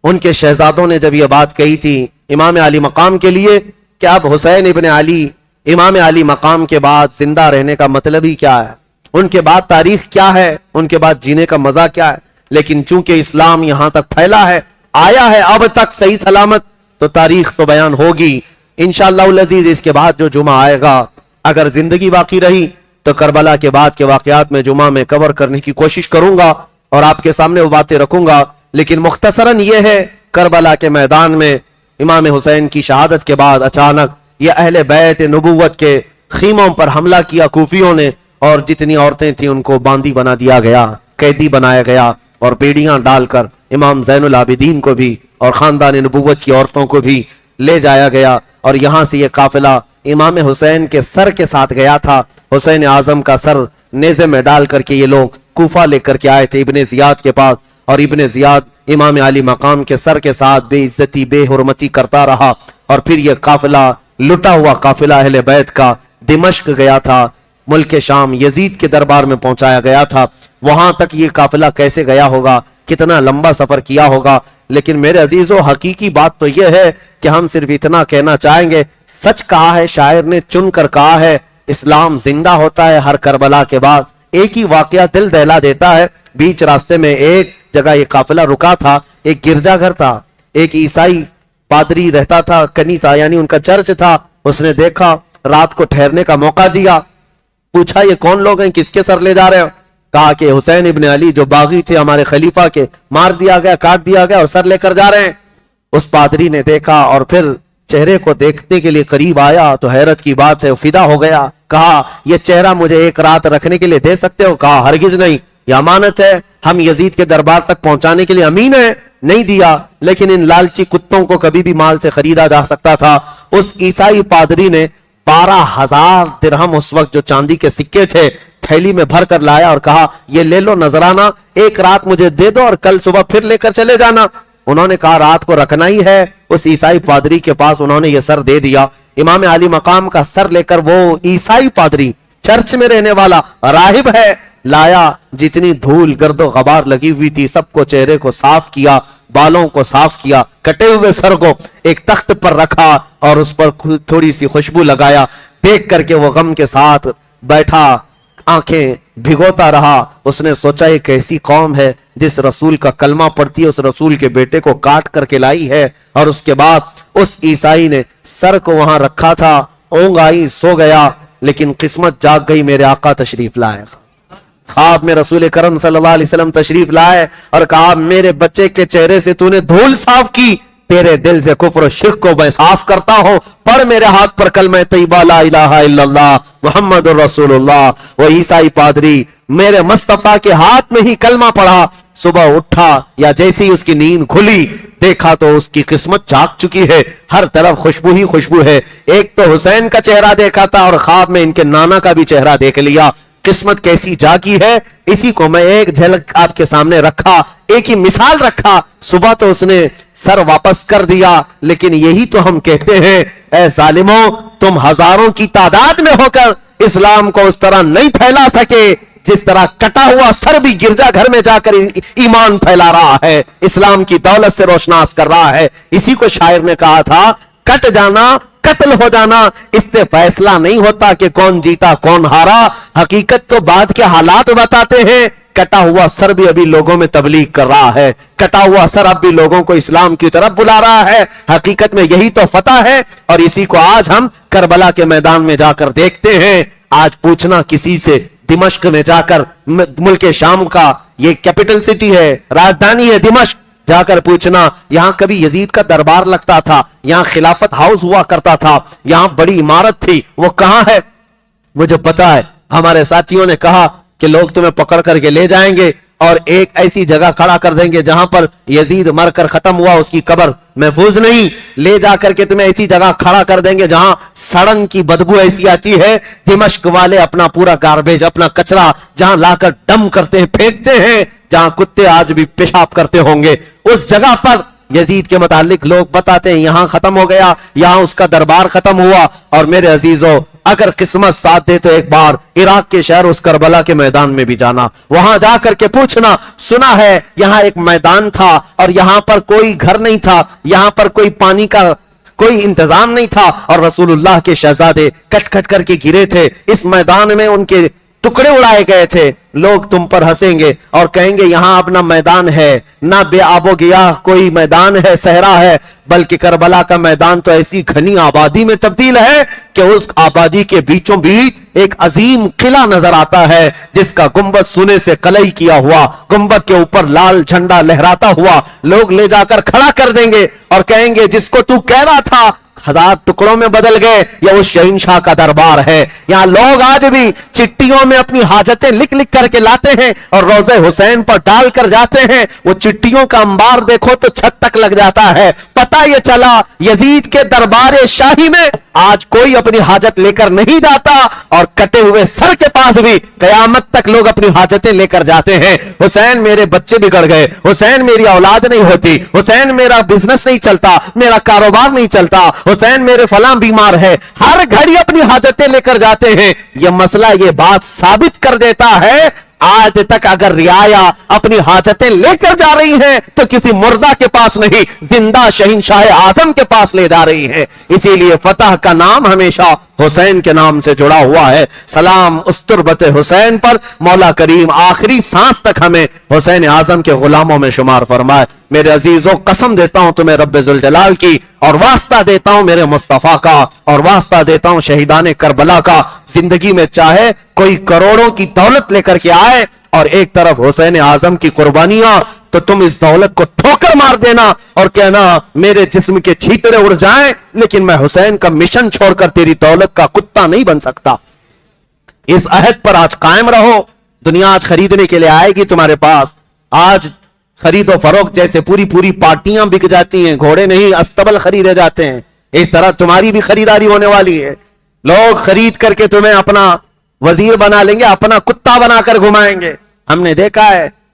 ان کے شہزادوں نے جب یہ بات کہی تھی امام علی مقام کے لیے کہ اب حسین ابن علی امام علی مقام کے بعد زندہ رہنے کا مطلب ہی کیا ہے، ان کے بعد تاریخ کیا ہے، ان کے بعد جینے کا مزہ کیا ہے. لیکن چونکہ اسلام یہاں تک پھیلا ہے، آیا ہے اب تک صحیح سلامت، تو تاریخ تو بیان ہوگی انشاءاللہ العزیز. اس کے بعد جو جمعہ آئے گا، اگر زندگی باقی رہی تو کربلا کے بعد کے واقعات میں جمعہ میں کور کرنے کی کوشش کروں گا اور آپ کے سامنے وہ باتیں رکھوں گا. لیکن مختصراً یہ ہے، کربلا کے میدان میں امام حسین کی شہادت کے بعد اچانک یہ اہل بیت نبوت کے خیموں پر حملہ کیا کوفیوں نے، اور جتنی عورتیں تھیں ان کو باندی بنا دیا گیا، قیدی بنایا گیا، اور بیڑیاں ڈال کر امام زین العابدین کو بھی اور خاندان نبوت کی عورتوں کو بھی لے جایا گیا. اور یہاں سے یہ قافلہ امام حسین کے سر کے ساتھ گیا تھا. حسین اعظم کا سر نیزے میں ڈال کر کے یہ لوگ کوفہ لے کر کے آئے تھے ابن زیاد کے پاس، اور ابن زیاد امام علی مقام کے سر کے ساتھ بے عزتی بے حرمتی کرتا رہا. اور پھر یہ قافلہ، لٹا ہوا قافلہ اہل بیت کا، دمشق گیا تھا، ملک شام یزید کے دربار میں پہنچایا گیا تھا. وہاں تک یہ قافلہ کیسے گیا ہوگا، کتنا لمبا سفر کیا ہوگا. لیکن میرے عزیزو، حقیقی بات تو یہ ہے کہ ہم صرف اتنا کہنا چاہیں گے، سچ کہا ہے شاعر نے، چن کر کہا ہے، اسلام زندہ ہوتا ہے ہر کربلا کے بعد. ایک ہی واقعہ دل دہلا دیتا ہے. بیچ راستے میں ایک جگہ یہ قافلہ رکا تھا، ایک گرجا گھر تھا، ایک عیسائی پادری رہتا تھا، کنیسہ یعنی ان کا چرچ تھا. اس نے دیکھا، رات کو ٹھہرنے کا موقع دیا، پوچھا یہ کون لوگ ہیں، کس کے سر لے جا رہے ہو؟ کہا کہ حسین ابن علی جو باغی تھے ہمارے خلیفہ کے، مار دیا گیا، کاٹ دیا گیا اور سر لے کر جا رہے ہیں. اس پادری نے دیکھا اور پھر چہرے کو دیکھنے کے لیے قریب آیا تو حیرت کی بات ہے، فدا ہو گیا. کہا یہ چہرہ مجھے ایک رات رکھنے کے لیے دے سکتے ہو؟ کہا ہرگز نہیں، یہ امانت ہے، ہم یزید کے دربار تک پہنچانے کے لیے امین ہے. نہیں دیا. لیکن ان لالچی کتوں کو کبھی بھی مال سے خریدا جا سکتا تھا. اس عیسائی پادری نے 12,000 درہم اس وقت جو چاندی کے سکے تھے تھیلی میں بھر کر لایا اور کہا یہ لے لو نذرانہ، ایک رات مجھے دے دو اور کل صبح پھر لے کر چلے جانا. انہوں نے کہا رات کو رکھنا ہی ہے. اس عیسائی پادری کے پاس انہوں نے یہ سر دے دیا. امام علی مقام کا سر لے کر وہ عیسائی پادری چرچ میں رہنے والا راہب ہے لایا. جتنی دھول گرد و غبار لگی ہوئی تھی سب کو چہرے کو صاف کیا, بالوں کو صاف کیا, کٹے ہوئے سر کو ایک تخت پر رکھا اور اس پر تھوڑی سی خوشبو لگایا. دیکھ کر کے وہ غم کے ساتھ بیٹھا, آنکھیں بھگوتا رہا. اس نے سوچا یہ کیسی قوم ہے جس رسول کا کلمہ پڑھتی ہے, اس رسول کے بیٹے کو کاٹ کر کے لائی ہے. اور اس کے بعد اس عیسائی نے سر کو وہاں رکھا تھا, اونگ آئی, سو گیا. لیکن قسمت جاگ گئی, میرے آقا تشریف لائے. خواب میں رسول کرم صلی اللہ علیہ وسلم تشریف لائے اور کہا میرے بچے کے چہرے سے تو نے دھول صاف کی, تیرے دل سے کفر و شرک کو میں صاف کرتا ہوں. پڑھ میرے ہاتھ پر کلمہ طیبہ لا الہ الا اللہ محمد الرسول اللہ. وہ عیسائی پادری میرے مصطفیٰ کے ہاتھ میں ہی کلمہ پڑھا. صبح اٹھا یا جیسی اس کی نیند کھلی دیکھا تو اس کی قسمت جاگ چکی ہے, ہر طرف خوشبو ہی خوشبو ہے. ایک تو حسین کا چہرہ دیکھا تھا اور خواب میں ان کے نانا کا بھی چہرہ دیکھ لیا. قسمت کیسی جاگی ہے اسی کو میں ایک جھلک آپ کے سامنے رکھا, ایک ہی مثال رکھا. صبح تو اس نے سر واپس کر دیا, لیکن یہی تو ہم کہتے ہیں اے ظالموں تم ہزاروں کی تعداد میں ہو کر اسلام کو اس طرح نہیں پھیلا سکے جس طرح کٹا ہوا سر بھی گرجا گھر میں جا کر ایمان پھیلا رہا ہے, اسلام کی دولت سے روشناس کر رہا ہے. اسی کو شاعر نے کہا تھا کٹ جانا قتل ہو جانا اس سے فیصلہ نہیں ہوتا کہ کون جیتا کون ہارا, حقیقت تو بعد کے حالات بتاتے ہیں. کٹا ہوا سر بھی ابھی لوگوں میں تبلیغ کر رہا ہے, کٹا ہوا سر اب بھی لوگوں کو اسلام کی طرف بلا رہا ہے. حقیقت میں یہی تو فتح ہے اور اسی کو آج ہم کربلا کے میدان میں جا کر دیکھتے ہیں. آج پوچھنا کسی سے دمشق میں جا کر, ملک شام کا یہ کیپٹل سٹی ہے, راجدھانی ہے دمشق, جا کر پوچھنا یہاں کبھی یزید کا دربار لگتا تھا, یہاں خلافت ہاؤس ہوا کرتا تھا, یہاں بڑی عمارت تھی, وہ کہاں ہے؟ مجھے پتا ہے ہمارے ساتھیوں نے کہا کہ لوگ تمہیں پکڑ کر کے لے جائیں گے اور ایک ایسی جگہ کھڑا کر دیں گے جہاں پر یزید مر کر ختم ہوا, اس کی قبر محفوظ نہیں, لے جا کر کے تمہیں ایسی جگہ کھڑا کر دیں گے جہاں سڑن کی بدبو ایسی آتی ہے. دمشق والے اپنا پورا گاربیج, اپنا کچرا جہاں لا کر ڈم کرتے ہیں, پھینکتے ہیں, جہاں کتے آج بھی پیشاب کرتے ہوں گے, اس جگہ پر یزید کے متعلق لوگ بتاتے ہیں یہاں ختم ہو گیا, یہاں اس کا دربار ختم ہوا. اور میرے عزیزوں اگر قسمت ساتھ دے تو ایک بار عراق کے شہر اس کربلا کے میدان میں بھی جانا, وہاں جا کر کے پوچھنا سنا ہے یہاں ایک میدان تھا اور یہاں پر کوئی گھر نہیں تھا, یہاں پر کوئی پانی کا کوئی انتظام نہیں تھا اور رسول اللہ کے شہزادے کٹ کٹ کر کے گرے تھے, اس میدان میں ان کے ٹکڑے اڑائے گئے تھے. لوگ تم پر ہنسیں گے اور کہیں گے یہاں اب نہ میدان ہے, نہ بے آب و گیاہ کوئی میدان ہے, صحرا ہے, بلکہ کربلا کا میدان تو ایسی گھنی آبادی میں تبدیل ہے کہ اس آبادی کے بیچوں بیچ ایک عظیم قلعہ نظر آتا ہے جس کا گنبد سونے سے کلئی کیا ہوا, گنبد کے اوپر لال جھنڈا لہراتا ہوا. لوگ لے جا کر کھڑا کر دیں گے اور کہیں گے جس کو تو کہہ رہا تھا ہزار ٹکڑوں میں بدل گئے, یا اس شہنشاہ کا دربار ہے. یہاں لوگ آج بھی چٹیوں میں اپنی حاجتیں لکھ لکھ کر کے لاتے ہیں اور روضہ حسین پر ڈال کر جاتے ہیں. وہ چٹیوں کا انبار دیکھو تو چھت تک لگ جاتا ہے. پتہ یہ چلا یزید کے دربار شاہی میں آج کوئی اپنی حاجت لے کر نہیں جاتا اور کٹے ہوئے سر کے پاس بھی قیامت تک لوگ اپنی حاجتیں لے کر جاتے ہیں. حسین میرے بچے بگڑ گئے, حسین میری اولاد نہیں ہوتی, حسین میرا بزنس نہیں چلتا, میرا کاروبار نہیں چلتا, حسین میرے فلاں بیمار ہے. ہر گھڑی اپنی حاجتیں لے کر جاتے ہیں. یہ مسئلہ یہ بات ثابت کر دیتا ہے آج تک اگر رعایا اپنی حاجتیں لے کر جا رہی ہیں تو کسی مردہ کے پاس نہیں, زندہ شہنشاہ اعظم کے پاس لے جا رہی ہیں. اسی لیے فتح کا نام ہمیشہ حسین کے نام سے جڑا ہوا ہے. سلام اس تربت حسین پر, مولا کریم آخری سانس تک ہمیں حسین اعظم کے غلاموں میں شمار فرمائے. میرے عزیزوں قسم دیتا ہوں تمہیں رب ذوالجلال کی, اور واسطہ دیتا ہوں میرے مصطفیٰ کا, اور واسطہ دیتا ہوں شہیدان کربلا کا, زندگی میں چاہے کوئی کروڑوں کی دولت لے کر کے آئے اور ایک طرف حسین اعظم کی قربانیاں, تو تم اس دولت کو ٹھوکر مار دینا اور کہنا میرے جسم کے چھیترے اڑ جائیں لیکن میں حسین کا مشن چھوڑ کر تیری دولت کا کتا نہیں بن سکتا. اس عہد پر آج قائم رہو. دنیا آج خریدنے کے لیے آئے گی تمہارے پاس, آج خرید و فروخت جیسے پوری پوری پارٹیاں بک جاتی ہیں, گھوڑے نہیں استبل خریدے جاتے ہیں, اس طرح تمہاری بھی خریداری ہونے والی ہے. لوگ خرید کر کے تمہیں اپنا وزیر بنا لیں گے, اپنا کتا بنا کر گھمائیں گے. ہم نے دیکھا ہے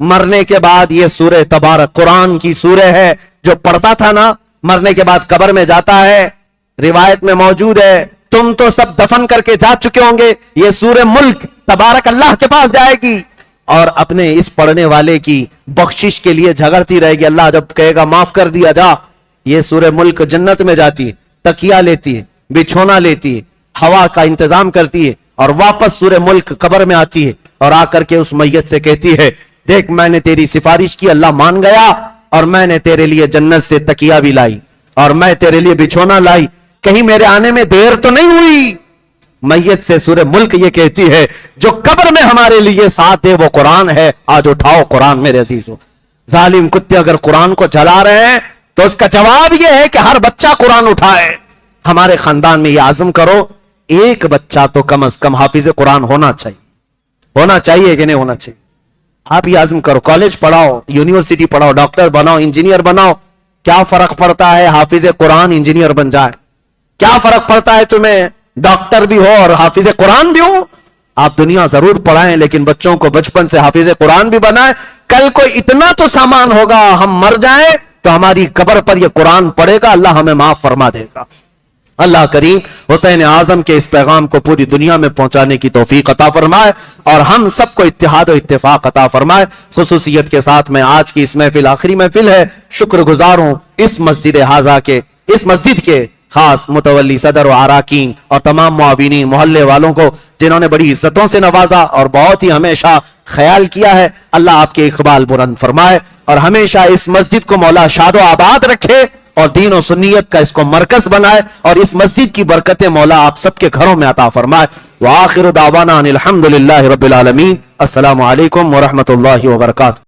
مرنے کے بعد یہ سورہ تبارک قرآن کی سورہ ہے، جو پڑھتا تھا نا مرنے کے بعد قبر میں جاتا ہے، روایت میں موجود ہے، تم تو سب دفن کر کے جا چکے ہوں گے، یہ سورہ ملک تبارک اللہ کے پاس جائے گی اور اپنے اس پڑھنے والے کی بخشش کے لیے جھگڑتی رہے گی۔ اللہ جب کہے گا معاف کر دیا جا، یہ سورہ ملک جنت میں جاتی ہے، تکیہ لیتی ہے، بچھونا لیتی ہے، ہوا کا انتظام کرتی ہے اور واپس سورہ ملک قبر میں آتی ہے اور آ کر کے اس میت سے کہتی ہے دیکھ میں نے تیری سفارش کی، اللہ مان گیا اور میں نے تیرے لیے جنت سے تکیہ بھی لائی اور میں تیرے لیے بچھونا لائی، کہیں میرے آنے میں دیر تو نہیں ہوئی؟ میت سے سورہ ملک یہ کہتی ہے جو قبر میں ہمارے لیے ساتھ دے وہ قرآن ہے، آج اٹھاؤ قرآن میرے عزیزو۔ ظالم کتے اگر قرآن کو جلا رہے ہیں تو اس کا جواب یہ ہے کہ ہر بچہ قرآن اٹھائے۔ ہمارے خاندان میں یہ عزم کرو ایک بچہ تو کم از کم حافظ قرآن ہونا چاہیے کہ نہیں ہونا چاہیے؟ آپ یہ عزم کرو، کالج پڑھاؤ، یونیورسٹی پڑھاؤ، ڈاکٹر بناؤ، انجینئر بناؤ، کیا فرق پڑتا ہے حافظ قرآن انجینئر بن جائے؟ کیا فرق پڑتا ہے تمہیں ڈاکٹر بھی ہو اور حافظ قرآن بھی ہو؟ آپ دنیا ضرور پڑھائیں لیکن بچوں کو بچپن سے حافظ قرآن بھی بنائیں، کل کو اتنا تو سامان ہوگا ہم مر جائیں تو ہماری قبر پر یہ قرآن پڑے گا، اللہ ہمیں معاف فرما دے گا۔ اللہ کریم حسین اعظم کے اس پیغام کو پوری دنیا میں پہنچانے کی توفیق عطا فرمائے اور ہم سب کو اتحاد و اتفاق عطا فرمائے۔ خصوصیت کے ساتھ میں آج کی اس محفل آخری محفل ہے، شکر گزار ہوں اس مسجد ہاذا کے، اس مسجد کے خاص متولی صدر و اراکین اور تمام معاونین محلے والوں کو جنہوں نے بڑی عزتوں سے نوازا اور بہت ہی ہمیشہ خیال کیا ہے۔ اللہ آپ کے اقبال بلند فرمائے اور ہمیشہ اس مسجد کو مولا شاد و آباد رکھے اور دین و سنیت کا اس کو مرکز بنائے اور اس مسجد کی برکتیں مولا آپ سب کے گھروں میں عطا فرمائے۔ وآخر دعوانا ان الحمدللہ رب العالمین۔ السلام علیکم ورحمۃ اللہ وبرکاتہ۔